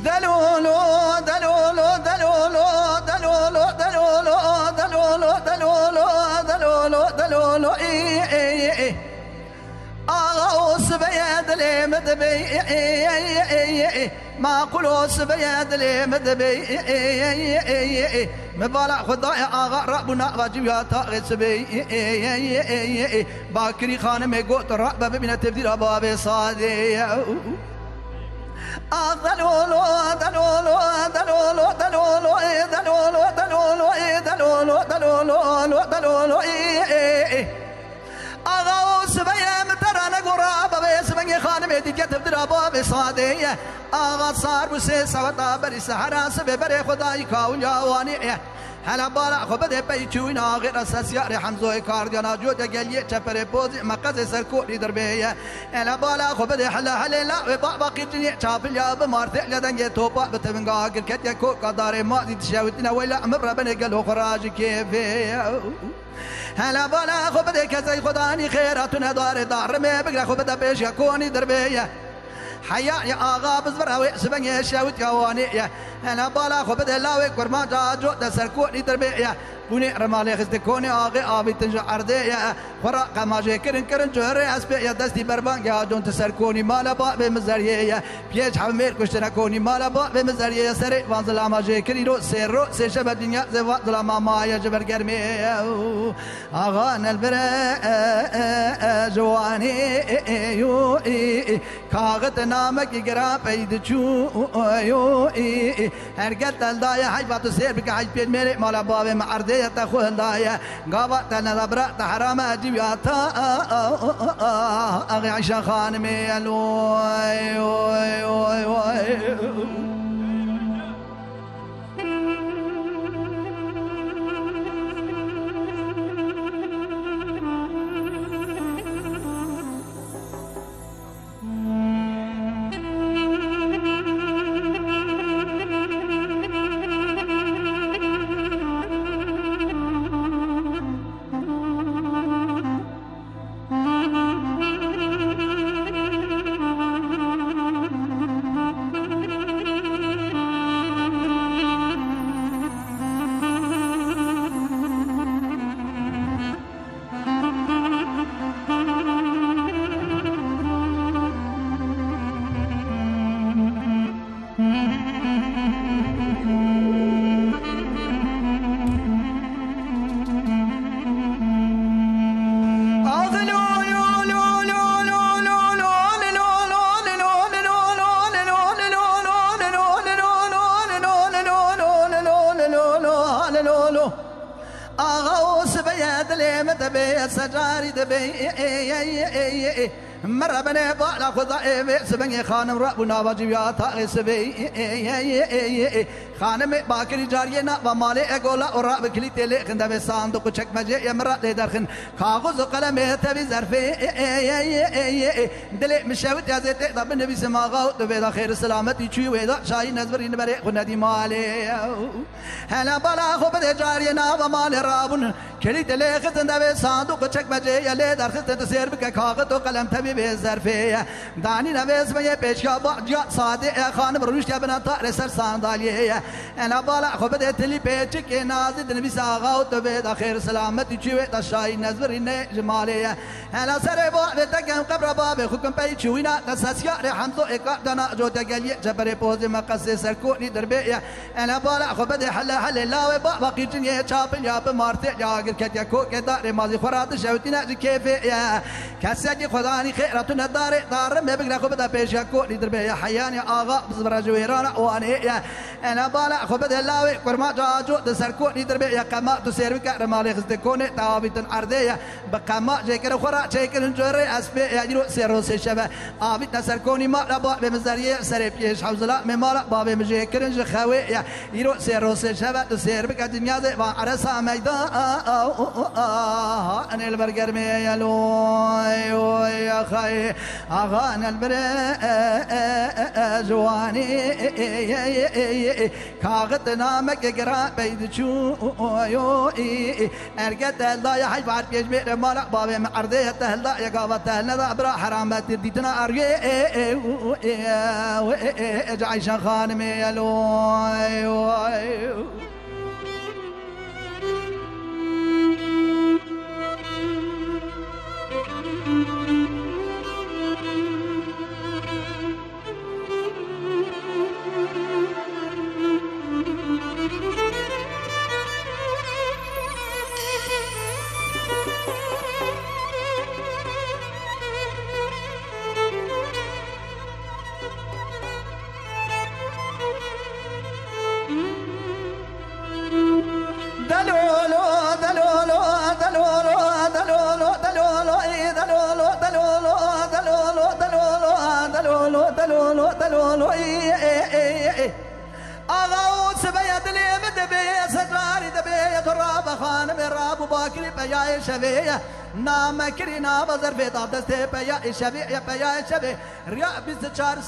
دلولو دلولو دلولو دلولو دلولو دلولو دلولو دلولو دلولو أغوص بيد لي مدبي ما قلوص بيد لي مدبي مبالع خدايا آغا ربنا واجب يا تاغس بي باكري خانم قوت الرأب ببنا تبديل أباب صادي دلولو دلولو دلولو دلولو دلولو دلولو دلولو دلولو دلولو أغاوس بيا مترانا قرابة بيس بني خانم يدي كتب درابا بصادية أغا صار بسي سوطا بري سحرا سبي بري خداي كاون جاواني هلا بالا خبده بيتوين غير اساس يا حمزه كارديانا جود قال تشبر بوز مقز سركو دربيه هلا بالا خبده حلا لا بابا قيتني تشابل يا بمارت لدن توبا بتمنغا كت يكو قدار ما تشاوتنا ولا امر بني قالوا خراج كيف هلا بالا خبده كزي خداني خيراتنا دار ما بقى خبده بيش يكوني دربيه حيا يا آغا بزبراوي سبني شاوت يواني يا أنا بالا خبد اللاوي كرما جاجو دسركوني تربية بني رمالي خزدكوني آغا آبي تنجا عردي يا فرا قماجي كرن جهري أسبي يا دستي بربان يا جون تسركوني مالا با بمزاريه يا بيج حمير كشتنكوني مالا با بمزاريه يا سري وانزل ماجي كريرو سيرو سيشب الدنيا زوات ظلام ما يا جبر قرمي آغا نلبرا جواني يو كاغت نامك يقرا بيد شو يو هرقت الدايا حيفات السير بك حيف بيد ميري مالا بابي معردية تخوه الدايا قابت لنا لبرا تحرام أجيب ياتا أغي عشا خانمي الوي وي وي وي أغوص بيد لي مدبي سجاري دبي مرة بني بالا خضائي سبني خانم ربنا واجب يا تاغس بي خانم باكري جارينا ومالي اقولا وراب كلي تلي خندا بساندوق چك مجي يمرا لدرخن كاغوز قلم تبي ظرفي دلي مشاوت يا زيت طب النبي سماغو تبي خير سلامتي تشي ويدا شاي نزبرين بري خندي مالي هلا بالا خبد جارينا ومالي رابن كلي تلي خندا بساندوق چك مجي يلي درخت تسير بك كاغتو قلم تبي بظرفي داني نبيس مي بيشكا باجا صادق خانم روش يا بنا طار سر صنداليه انا بالا خبد تلي بيتك نازل النبي ساغو تبي خير سلامتي تشي ويدا شاي نزبرين جماليه هلا سر باب تكم قبر باب حكم بي چوينا نساسيا حمزو اقدنا جو تگلي جبر پوز مقص سركوني دربيه انا بالا خبد حل لا بابا قيتني چاپل يا بمارت جاگر كتيا كو كدار مازي خرات شوتنا كيف يا كسجي خداني خيرتنا دار ما بقرا خبد بيشا كو دربيه حياني اغا بزبر جويرانا واني انا بالا خبد لاوي قرما جاجو سركوني دربيه كما تسيرك رمالي خزدكوني تاوبتن ارضيه بقما جيكر خرا جيكر جوري اسبي يجرو سيرو سيشبه ابيت سركوني ما لبا بمزاريه سربيش حوزلا ممالا باب مجيكر خوي يرو سيرو سيشبه تسير بك الدنيا زي وعرسا ميدان انا البرجر مي لوي يا خي اغانا البر جواني كاغت نامك قرا بيد شو ارقت الله يا حي بعد بيجمع مالك بابي معرضيه تهلا يا قابت تهلا برا حرامات ديتنا ارقي عايشه خانمي يا لوي أغاوت سبيت لي مدبي سجاري دبي تراب خانم راب باكري بيا شبيه نام كرينا بزر في دستي بيا شبيه بيا شبيه ريا بيستشار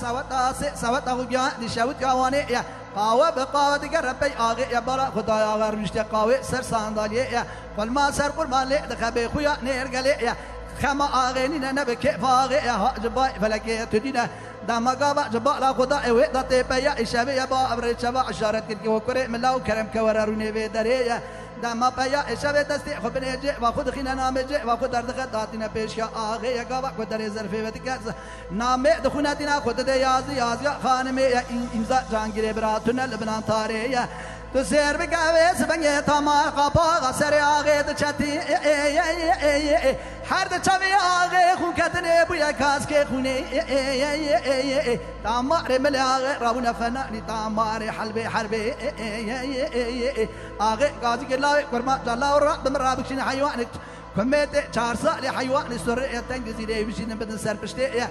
سوات أغيا نشوت كواني يا قاوة بقاوة تقرب آغي يا برا خدايا غير مشتي قاوة سر صندالي يا فالما سر قربان لي دخبي خويا نيرقلي يا خما آغيني نبي كيف آغي يا هاجباي فلكي تدينا دام قابع جبال لا خدا ويدا تبيا إشابي با أبرد شبا عشرة كركي وكري من لاو كرم كوراروني بدريا دام بيا إشابي تستي خبني جي وخد خينا نام جي وخد أرد خداتنا بيشيا آغي يا قابع قدر زرفي وتكاز نام دخوناتنا خد دي يازي خانمي يا إمزا جانجري براتنا لبنان تاريا تسير بكاوي سبنجي تما قبا غسر آغي تشتي هر دچوی آغه خون کتنه بویا کاس که خونه تامار مل آغه راون فنانی تامار حربه آغه قاضی کلاوی کرما جلا ورا دمرابکشین حیوانت کمیت 4 سال حیوان سر تنگزی دی بشین بدن سر پشته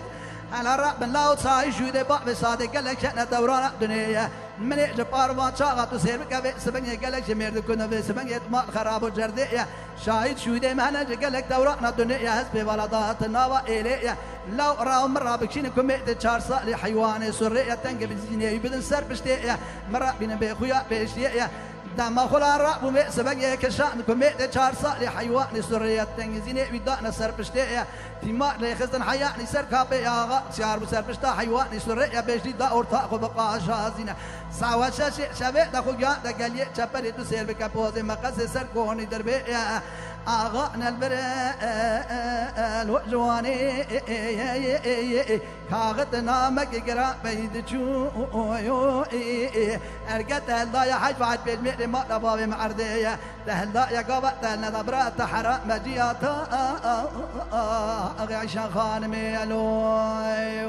على رب الله صاي شوده باب صادق لك شأن دوران الدنيا من جبار واتشاغ تسير بك سبني قالك شمير كنا في سبني ما خراب وجردية شاهد شوده معنا قالك دوران الدنيا حسب بلدات النوا إليه لو راو مرة بكشين كميت 4 سال حيوان سرية تنقب الزينة بدن سر بشتية مرة بين بخويا بشتية دام خلا راب ومي سبقي كشان كميت 4 سال حيوان سرية تنزيني بدأنا سر بشتية تيما لخزن حياني سر كابي يا شعر بسر بشتا حيوان سرية بشتي دا أورتا بقى شازينا سوا شبه دا خويا دا قالي شبري تسير بكابوزي مقاس سر كوني دربي آغانا البرال وجواني كاغتنا مقرا بيد شو ارقت الله يا حج بعد بيجمع ما دبابي معردية تهلا يا قبط تهلا دبرات حرام مجياتا أغيشا خانمي الوي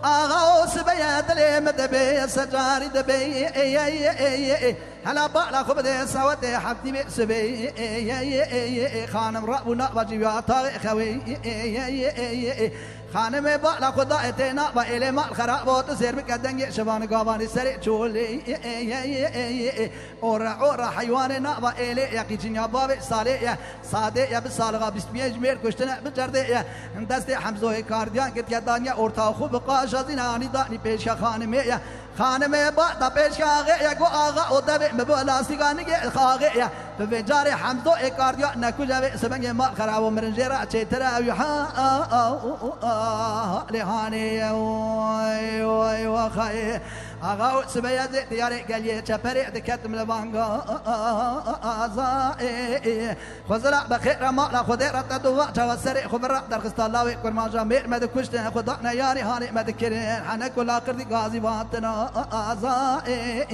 آغاوس بيات لي مدبي سجاري دبي هلا بالا خبدي سوتي حبتي بسبي خانم رأبنا وجيواتا خوي خانم بالا خدايتنا بإلي ما الخراب وتسير بكدنجي شبان قاباني سري شولي أورا حيواننا بإلي يقي جنيا بابي صالي صادي يا بصالغا بسمية جمير كشتنا بجردي دستي حمزوه كارديان كت يدانيا أورتا خوب قاشازينا داني بيشا خانمي خانمي باتا بيشا غيا قو آغا ودبي مبولا سيغاني خاغي تفجاري حمزوه كارديان نكوجا سبنجي ما الخراب ومرنجيرا تشيترا ويحا لهاني وخي آقا سبیا دیاری گلیه چپری دکتم لبانگا آزای خزرع بخیر مالا خودی رات دوا چوا سری خبر در خست الله و کرمان جامیر مد کشت خدا نیاری هانی مد کرین حنک ولا کردی غازی واتنا آزای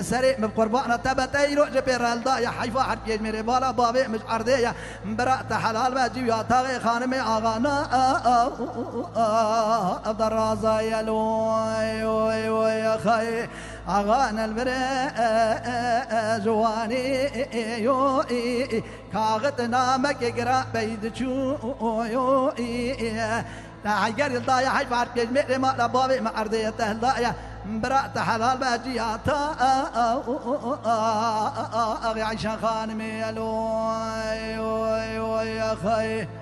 سری بقربان تبتی رو جبر الدای حیفا حرکیج میره بالا بابی مش عرضه برات حلال و جیو تاغ خانم آغانا در رازای لوی وی وی خی آغانا البر جوانی یو کاغت نامک گرا بید چو یو اگر الضايع حي فارك يجمع ما لبابي ما ارضيته الضايع برات حلال باجياتا اغي عيشان خانمي الوي وي وي يا خي